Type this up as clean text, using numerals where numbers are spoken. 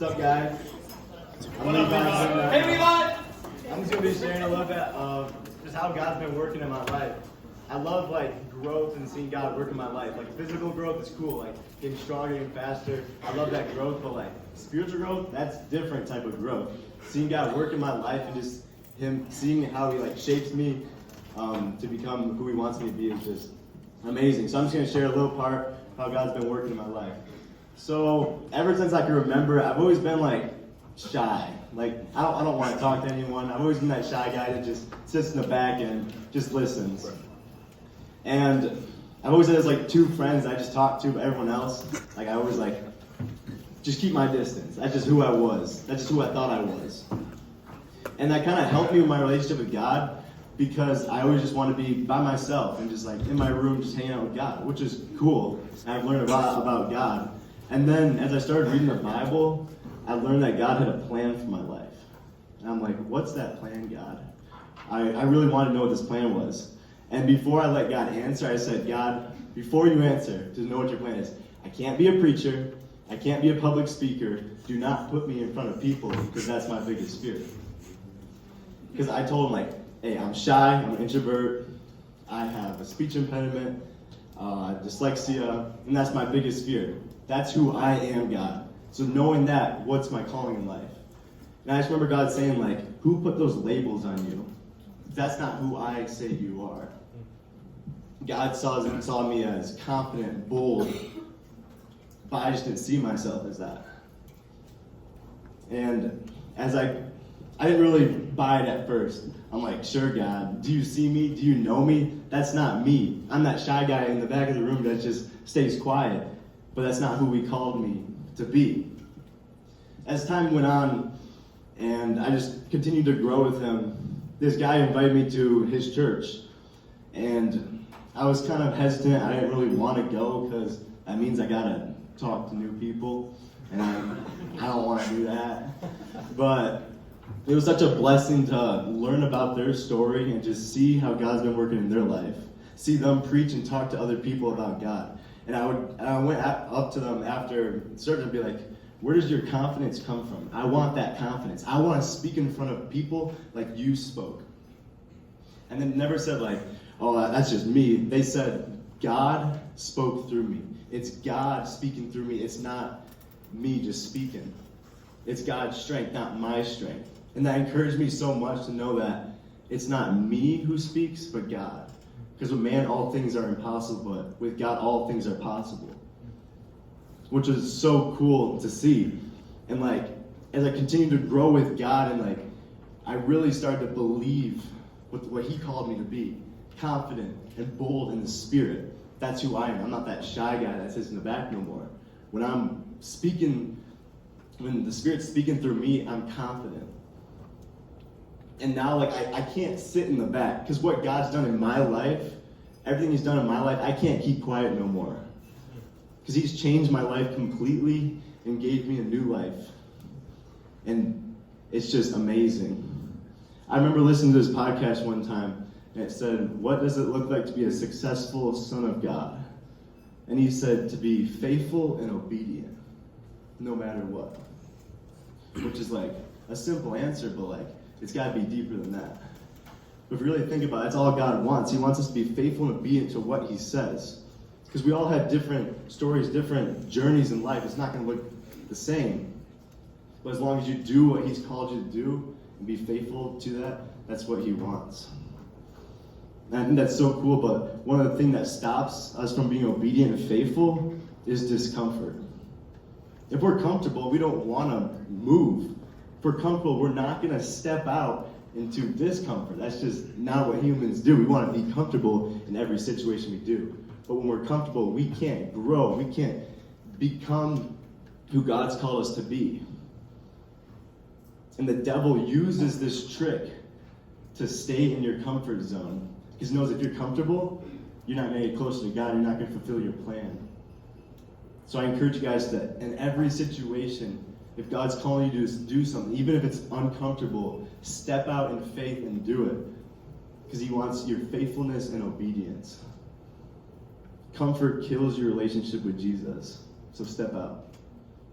What's up, guys? Hey, Levi! I'm just going to be sharing a little bit of just how God's been working in my life. I love growth and seeing God work in my life. Physical growth is cool, getting stronger, getting faster. I love that growth, but spiritual growth, that's different type of growth. Seeing God work in my life and just Him seeing how He shapes me to become who He wants me to be is just amazing. So I'm just going to share a little part of how God's been working in my life. So ever since I can remember, I've always been shy. I don't want to talk to anyone. I've always been that shy guy that just sits in the back and just listens. And I've always had those two friends I just talk to, but everyone else, I always just keep my distance. That's just who I was. That's just who I thought I was. And that kind of helped me with my relationship with God because I always just want to be by myself and just in my room just hanging out with God, which is cool. And I've learned a lot about God. And then as I started reading the Bible, I learned that God had a plan for my life. And I'm like, what's that plan, God? I really wanted to know what this plan was. And before I let God answer, I said, God, before you answer, to know what your plan is, I can't be a preacher. I can't be a public speaker. Do not put me in front of people because that's my biggest fear. Because I told him, hey, I'm shy, I'm an introvert, I have a speech impediment, dyslexia, and that's my biggest fear. That's who I am, God. So knowing that, what's my calling in life? And I just remember God saying, who put those labels on you? That's not who I say you are. God saw me as confident, bold, but I just didn't see myself as that. And as I didn't really buy it at first. I'm like, sure, God, do you see me? Do you know me? That's not me. I'm that shy guy in the back of the room that just stays quiet, but that's not who He called me to be. As time went on, and I just continued to grow with Him, this guy invited me to his church, and I was kind of hesitant. I didn't really want to go because that means I gotta talk to new people, and I don't want to do that. But it was such a blessing to learn about their story and just see how God's been working in their life. See them preach and talk to other people about God. And I went up to them after service and be like, where does your confidence come from? I want that confidence. I want to speak in front of people like you spoke. And they never said oh, that's just me. They said, God spoke through me. It's God speaking through me. It's not me just speaking. It's God's strength, not my strength. And that encouraged me so much to know that it's not me who speaks, but God. Because with man, all things are impossible, but with God, all things are possible. Which is so cool to see. And as I continued to grow with God, and I really started to believe what He called me to be. Confident and bold in the Spirit. That's who I am. I'm not that shy guy that sits in the back no more. When the Spirit's speaking through me, I'm confident. And now, I can't sit in the back, because what God's done in my life, everything He's done in my life, I can't keep quiet no more. Because He's changed my life completely and gave me a new life. And it's just amazing. I remember listening to this podcast one time, and it said, what does it look like to be a successful son of God? And he said, to be faithful and obedient, no matter what. Which is a simple answer, but it's got to be deeper than that. But if you really think about it, that's all God wants. He wants us to be faithful and obedient to what He says. Because we all have different stories, different journeys in life. It's not going to look the same. But as long as you do what He's called you to do and be faithful to that, that's what He wants. And I think that's so cool, but one of the things that stops us from being obedient and faithful is discomfort. If we're comfortable, we don't want to move. If we're comfortable, we're not going to step out into discomfort. That's just not what humans do. We want to be comfortable in every situation we do. But when we're comfortable, we can't grow. We can't become who God's called us to be. And the devil uses this trick to stay in your comfort zone. Because he knows if you're comfortable, you're not going to get closer to God. You're not going to fulfill your plan. So I encourage you guys that in every situation, if God's calling you to do something, even if it's uncomfortable, step out in faith and do it. Because He wants your faithfulness and obedience. Comfort kills your relationship with Jesus. So step out.